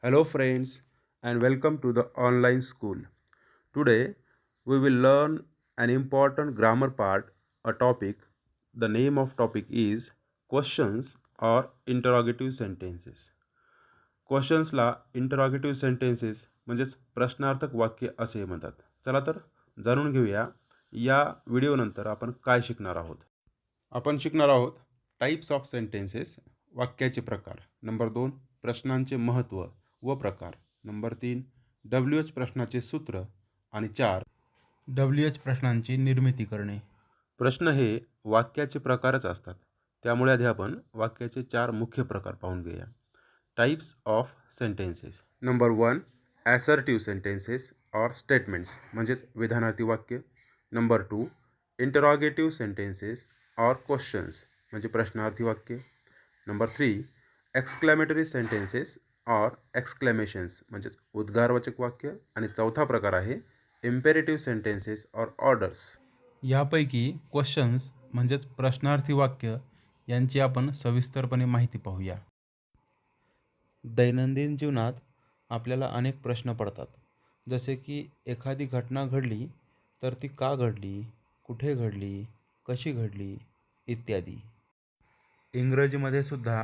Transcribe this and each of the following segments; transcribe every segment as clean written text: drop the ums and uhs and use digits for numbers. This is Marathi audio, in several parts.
Hello, friends, and welcome to the online school. Today, we will learn an important grammar part, a topic. The name of topic is questions or interrogative sentences. क्वेश्चन्सला इंटरॉगेटिव्ह सेंटेन्सेस म्हणजेच प्रश्नार्थक वाक्य असे म्हणतात. चला तर जाणून घेऊया या व्हिडिओनंतर आपण काय शिकणार आहोत. आपण शिकणार आहोत टाईप्स ऑफ सेंटेन्सेस, वाक्याचे प्रकार. नंबर 2, प्रश्नांचे महत्त्व व प्रकार. नंबर 3, WH प्रश्नाचे सूत्र. आणि 4, WH प्रश्नांची निर्मिती करणे. प्रश्न हे वाक्याचे प्रकारच असतात, त्यामुळे आधी आपण वाक्याचे 4 मुख्य प्रकार पाहून घेऊया. Types of sentences. Number 1, assertive sentences or statements म्हणजेच विधानार्थी वाक्य. Number 2, interrogative sentences or questions म्हणजे प्रश्नार्थी वाक्य. Number 3, exclamatory sentences or exclamations म्हणजेच उद्गारवाचक वाक्य. आणि चौथा प्रकार आहे इम्पेरेटिव्ह सेंटेन्सेस ऑर ऑर्डर्स. यापैकी क्वेश्चन्स म्हणजेच प्रश्नार्थी वाक्य यांची आपण सविस्तरपणे माहिती पाहूया. दैनंदिन जीवनात आपल्याला अनेक प्रश्न पडतात, जसे की एखादी घटना घडली तर ती का घडली, कुठे घडली, कशी घडली इत्यादी. इंग्रजीमध्ये सुद्धा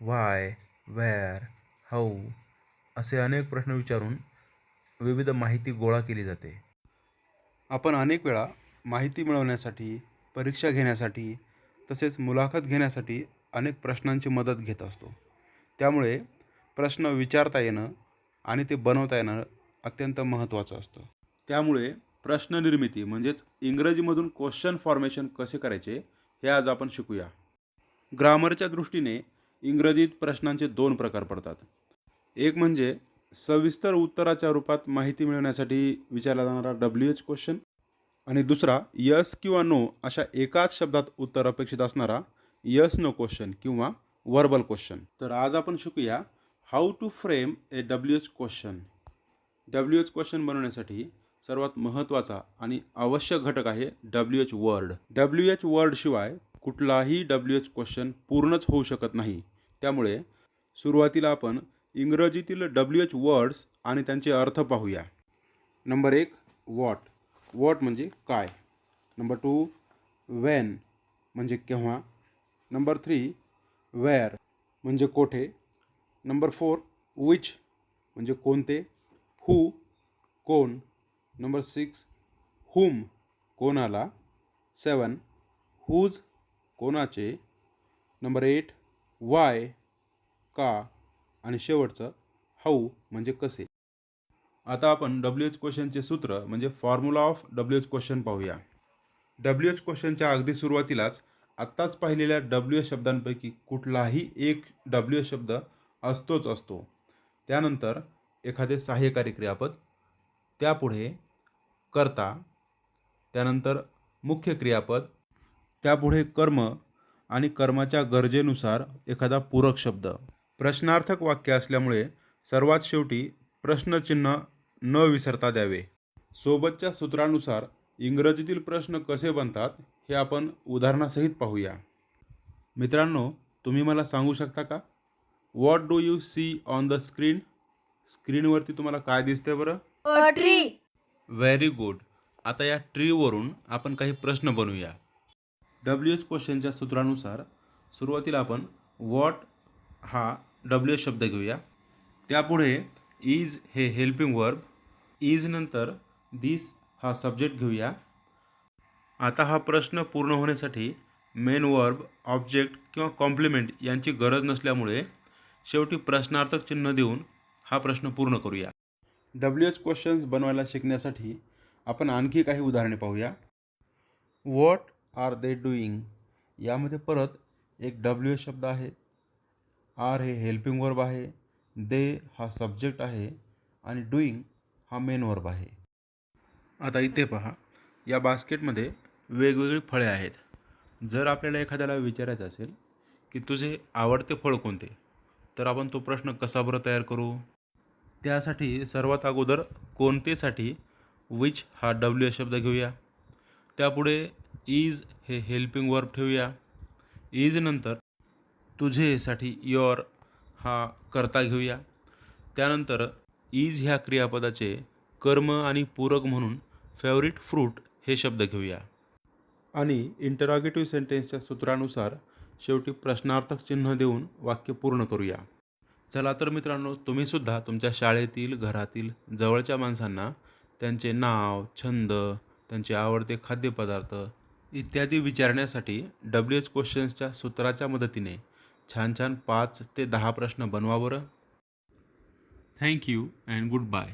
व्हाय, वेअर, हाऊ असे अनेक प्रश्न विचारून विविध माहिती गोळा केली जाते. आपण अनेक वेळा माहिती मिळवण्यासाठी, परीक्षा घेण्यासाठी तसेच मुलाखत घेण्यासाठी अनेक प्रश्नांची मदत घेत असतो. त्यामुळे प्रश्न विचारता येणं आणि ते बनवता येणं अत्यंत महत्त्वाचं असतं. त्यामुळे प्रश्न निर्मिती म्हणजेच इंग्रजीमधून क्वेश्चन फॉर्मेशन कसे करायचे हे आज आपण शिकूया. ग्रामरच्या दृष्टीने इंग्रजीत प्रश्नांचे 2 प्रकार पडतात. एक म्हणजे सविस्तर उत्तराच्या रूपात माहिती मिळवण्यासाठी विचारला जाणारा WH क्वेश्चन, आणि दुसरा यस किंवा नो अशा एकाच शब्दात उत्तर अपेक्षित असणारा यस नो क्वेश्चन किंवा वर्बल क्वेश्चन. तर आज आपण शिकूया how to frame a WH question. WH question बनवण्यासाठी सर्वात महत्त्वाचा आणि आवश्यक घटक आहे WH वर्ड. WH वर्डशिवाय कुठलाही WH क्वेश्चन पूर्णच होऊ शकत नाही. त्यामुळे सुरुवातीला आपण इंग्रजीतील WH वर्ड्स आणि त्यांचे अर्थ पाहूया. Number 1, what. वॉट म्हणजे काय. नंबर 2, वेन म्हणजे केव्हा. नंबर 3, वेअर म्हणजे कोठे. नंबर 4, विच म्हणजे कोणते. हू कोण. नंबर 6, हुम कोणाला. 7, हुज कोणाचे. नंबर 8, वाय का. आणि शेवटचं हाऊ म्हणजे कसे. आता आपण WH क्वेश्चनचे सूत्र म्हणजे फॉर्म्युला ऑफ WH क्वेश्चन पाहूया. WH क्वेश्चनच्या अगदी सुरुवातीलाच आत्ताच पाहिलेल्या WH शब्दांपैकी कुठलाही एक WH शब्द असतोच असतो. त्यानंतर एखादे सहाय्यकारी क्रियापद, त्यापुढे कर्ता, त्यानंतर मुख्य क्रियापद, त्यापुढे कर्म आणि कर्माच्या गरजेनुसार एखादा पूरक शब्द. प्रश्नार्थक वाक्य असल्यामुळे सर्वात शेवटी प्रश्नचिन्ह न विसरता द्यावे. सोबतच्या सूत्रानुसार इंग्रजीतील प्रश्न कसे बनतात हे आपण उदाहरणासहित पाहूया. मित्रांनो, तुम्ही मला सांगू शकता का, what do you see on the screen. स्क्रीनवरती तुम्हाला काय दिसते बरं. A tree. Very good. आता या ट्रीवरून आपण काही प्रश्न बनवूया. WH क्वेश्चनच्या सूत्रानुसार सुरुवातीला आपण व्हॉट हा WH शब्द घेऊया. त्यापुढे इज हे हेल्पिंग वर्ब. इज नंतर दिस हा सब्जेक्ट घेऊया. आता हा प्रश्न पूर्ण होण्यासाठी मेन वर्ब, ऑब्जेक्ट किंवा कॉम्प्लिमेंट यांची गरज नसल्यामुळे शेवटी प्रश्नार्थक चिन्ह देऊन हा प्रश्न पूर्ण करूया. WH क्वेश्चन्स बनवायला शिकण्यासाठी आपण आणखी काही उदाहरणे पाहूया. व्हॉट आर दे डुईंग यामध्ये परत एक WH शब्द आहे. आर हे हेल्पिंग वर्ब आहे. दे हा सब्जेक्ट आहे आणि डुईंग हा मेन वर्ब आहे. आता इथे पहा, या बास्केटमध्ये वेगवेगळी फळे आहेत. जर आपल्याला एखाद्याला विचारायचं असेल की तुझे आवडते फळ कोणते, तर आपण तो प्रश्न कसा बरं तयार करू. त्यासाठी सर्वात अगोदर कोणतेसाठी विच हा WH शब्द घेऊया. त्यापुढे इज हे हेल्पिंग वर्ब ठेवूया. इज नंतर तुझेसाठी युअर हा कर्ता घेऊया. त्यानंतर इज ह्या क्रियापदाचे कर्म आणि पूरक म्हणून फेवरिट फ्रूट हे शब्द घेऊया. आणि इंटरॉगेटिव्ह सेंटेन्सच्या सूत्रानुसार शेवटी प्रश्नार्थक चिन्ह देऊन वाक्य पूर्ण करूया. चला तर मित्रांनो, तुम्हीसुद्धा तुमच्या शाळेतील, घरातील जवळच्या माणसांना त्यांचे नाव, छंद, त्यांचे आवडते खाद्यपदार्थ इत्यादी विचारण्यासाठी WH क्वेश्चन्सच्या सूत्राच्या मदतीने छान छान 5 ते 10 प्रश्न बनवा बरं. Thank you and good bye.